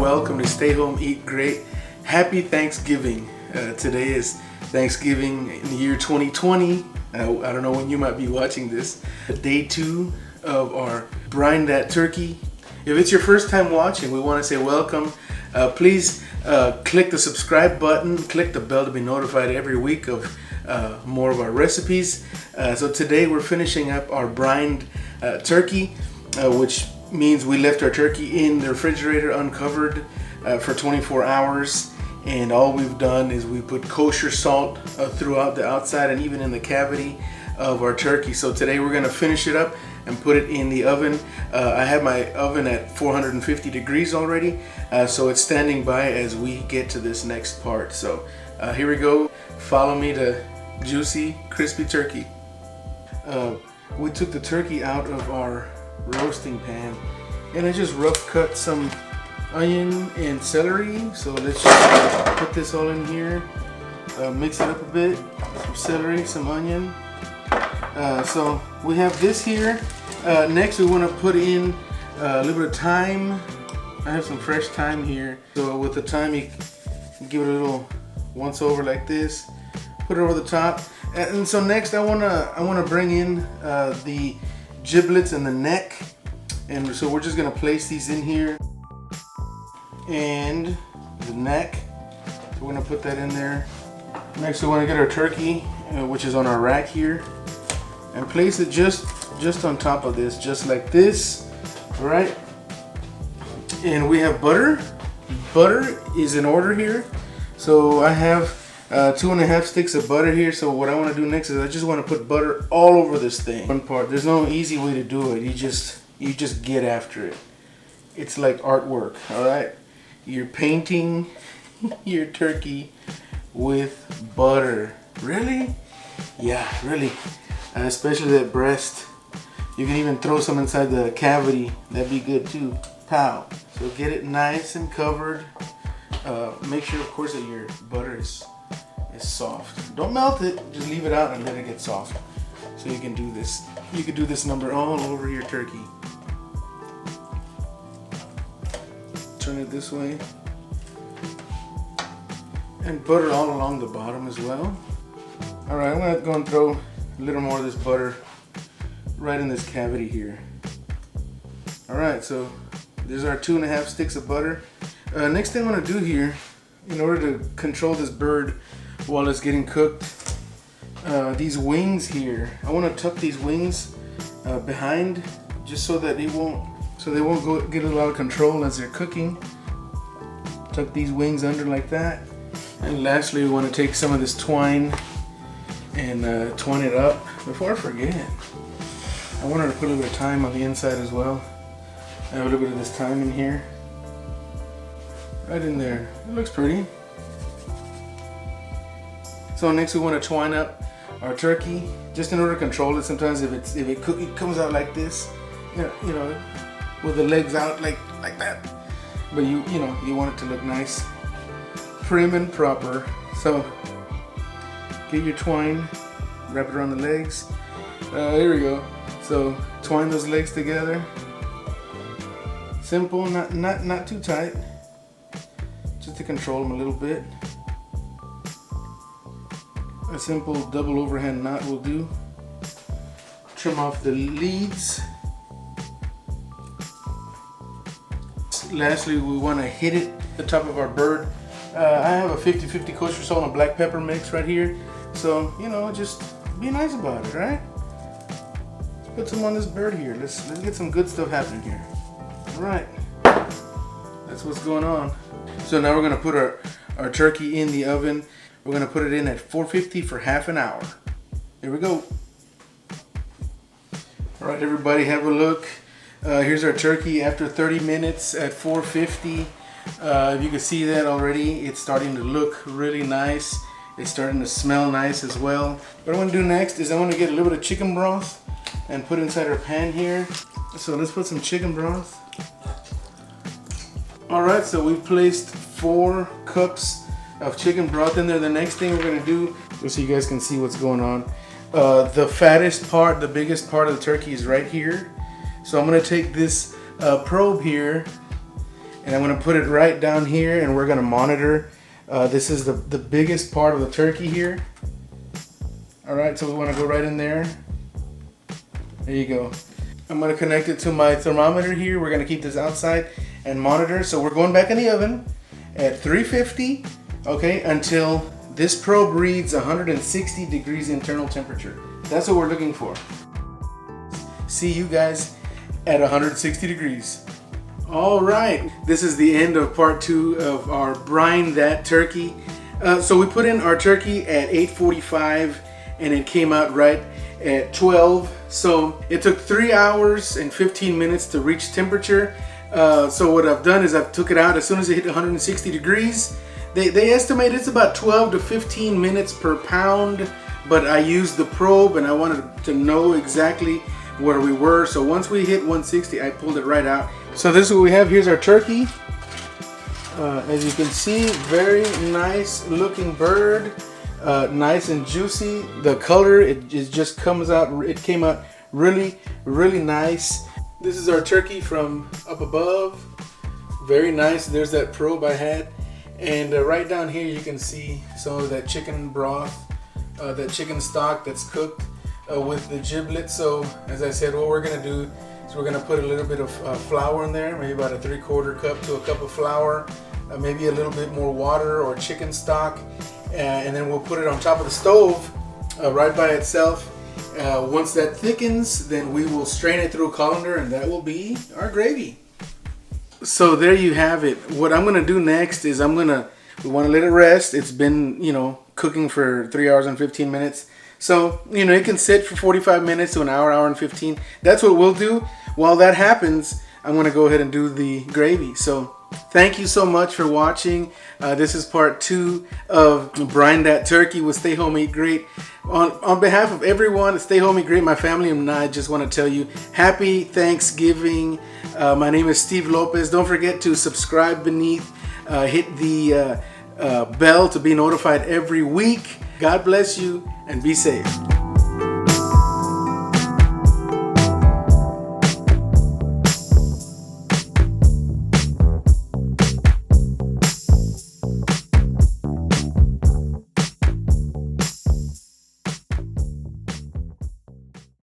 welcome to Stay Home Eat Great. Happy Thanksgiving. Today is Thanksgiving in the year 2020. I don't know when you might be watching this. Day 2 of our Brine That Turkey. If it's your first time watching, we want to say welcome. Please click the subscribe button, click the bell to be notified every week of more of our recipes. So today we're finishing up our brined turkey, which means we left our turkey in the refrigerator uncovered for 24 hours. And all we've done is we put kosher salt throughout the outside and even in the cavity of our turkey. So today we're going to finish it up and put it in the oven. I have my oven at 450 degrees already, so it's standing by as we get to this next part. So here we go. Follow me to juicy, crispy turkey. We took the turkey out of our roasting pan and I just rough cut some onion and celery. So let's just put this all in here, mix it up a bit. Some celery, some onion. So we have this here. Next we want to put in a little bit of thyme. I have some fresh thyme here. So with the thyme you give it a little once over like this. Put it over the top. And so next I wanna bring in the giblets and the neck. And so we're just gonna place these in here. And the neck. So we're gonna put that in there. Next we want to get our turkey, which is on our rack here, and place it just on top of this, just like this. All right. And we have butter. Butter is in order here. So I have 2.5 sticks of butter here. So what I want to do next is I just want to put butter all over this thing. One part. There's no easy way to do it. You just get after it. It's like artwork. All right. You're painting your turkey with butter. Really? Yeah, really. Especially that breast. You can even throw some inside the cavity. That'd be good too. Pow. So get it nice and covered. Make sure, of course, that your butter is soft. Don't melt it. Just leave it out and let it get soft. So you can do this. You can do this number all over your turkey. Turn it this way. And butter all along the bottom as well. All right, I'm gonna go and throw a little more of this butter right in this cavity here. All right, so there's our 2.5 sticks of butter. Next thing I want to do here, in order to control this bird while it's getting cooked, these wings here, I want to tuck these wings behind, just so that they won't get a lot of control as they're cooking. Tuck these wings under like that. And lastly, we want to take some of this twine and twine it up. Before I forget, I wanted to put a little bit of thyme on the inside as well. I have a little bit of this thyme in here. Right in there. It looks pretty. So next we want to twine up our turkey, just in order to control it. Sometimes if it comes out like this, you know, with the legs out like that. But you want it to look nice, prim and proper. So get your twine, wrap it around the legs. Here we go. So twine those legs together. Simple, not too tight, just to control them a little bit. A simple double overhand knot will do. Trim off the leads. Lastly, we want to hit it the top of our bird. I have a 50-50 kosher salt and black pepper mix right here. So, just be nice about it, right? Let's put some on this bird here. Let's get some good stuff happening here. All right. That's what's going on. So now we're going to put our turkey in the oven. We're going to put it in at 450 for half an hour. Here we go. All right, everybody, have a look. Here's our turkey after 30 minutes at 450. If you can see that already, it's starting to look really nice. It's starting to smell nice as well. What I want to do next is I want to get a little bit of chicken broth and put inside our pan here. So let's put some chicken broth. All right, so we've placed 4 cups of chicken broth in there. The next thing we're going to do, just so you guys can see what's going on, the fattest part, the biggest part of the turkey is right here. So I'm going to take this probe here And I'm gonna put it right down here, and we're gonna monitor. This is the biggest part of the turkey here. All right, so we wanna go right in there. There you go. I'm gonna connect it to my thermometer here. We're gonna keep this outside and monitor. So we're going back in the oven at 350, okay, until this probe reads 160 degrees internal temperature. That's what we're looking for. See you guys at 160 degrees. All right, this is the end of part 2 of our Brine That Turkey. So we put in our turkey at 8:45 and it came out right at 12. So it took 3 hours and 15 minutes to reach temperature. So what I've done is I've took it out as soon as it hit 160 degrees. They estimate it's about 12 to 15 minutes per pound, but I used the probe and I wanted to know exactly where we were. So once we hit 160, I pulled it right out. So this is what we have. Here's our turkey. As you can see, very nice looking bird. Nice and juicy. The color, it just comes out, it came out really, really nice. This is our turkey from up above. Very nice. There's that probe I had. And right down here you can see some of that chicken broth, that chicken stock that's cooked with the giblets. So as I said, what we're gonna do is we're gonna put a little bit of flour in there, maybe about a 3/4 cup to a cup of flour, maybe a little bit more water or chicken stock, and then we'll put it on top of the stove right by itself. Once that thickens, then we will strain it through a colander, and that will be our gravy. So there you have it. What I'm gonna do next is we want to let it rest. It's been, cooking for 3 hours and 15 minutes. So, it can sit for 45 minutes to an hour, hour and 15. That's what we'll do. While that happens, I'm gonna go ahead and do the gravy. So thank you so much for watching. This is part 2 of Brine That Turkey with Stay Home Eat Great. On behalf of everyone at Stay Home Eat Great, my family and I just want to tell you happy Thanksgiving. My name is Steve Lopez. Don't forget to subscribe beneath. Hit the bell to be notified every week. God bless you and be safe.